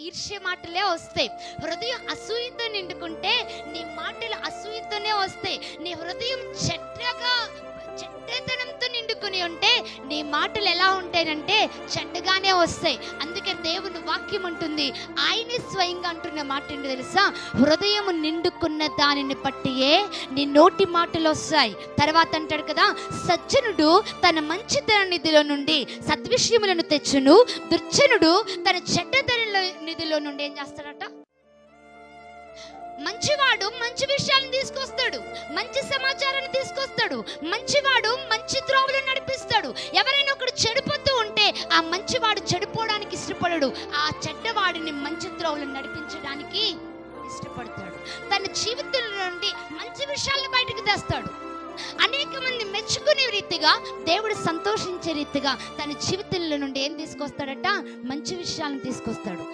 ఈర్ష్య మాటలే వస్తాయి. హృదయం అసూయతో నిండుకుంటే నీ మాటలు అసూయతోనే వస్తాయి. నీ హృదయం చెడ్డతనంతో నిండుకుని ఉంటే నీ మాటలు ఎలా ఉంటాయంటే చెడ్డగానే వస్తాయి. అందుకే దేవుని వాక్యం ఉంటుంది, ఆయనే స్వయంగా అంటున్న మాట ఏంటో తెలుసా? హృదయం నిండుకున్న దానిని బట్టియే నీ నోటి మాటలు వస్తాయి. తర్వాత అంటాడు కదా, సజ్జనుడు తన మంచితన నిధిలో నుండి సద్విషయములను తెచ్చును, దుర్జనుడు తన చెడ్డతన నిధిలో నుండి ఏం చేస్తాడట? మంచివాడు మంచి విషయాలను తీసుకొస్తాడు, మంచి సమాచారాన్ని తీసుకొస్తాడు. మంచివాడు మంచి త్రోవలో నడిపిస్తాడు. ఎవరైనా ఒకడు చెడిపోతూ ఉంటే ఆ మంచివాడు చెడిపోవడానికి ఇష్టపడడు, ఆ చెడ్డవాడిని మంచి త్రోవలో నడిపించడానికి ఇష్టపడతాడు. తన జీవితంలో నుండి మంచి విషయాలను బయటకు తెస్తాడు. అనేక మంది మెచ్చుకునే రీతిగా, దేవుడు సంతోషించే రీతిగా తన జీవితంలో నుండి ఏం తీసుకొస్తాడట? మంచి విషయాలను తీసుకొస్తాడు.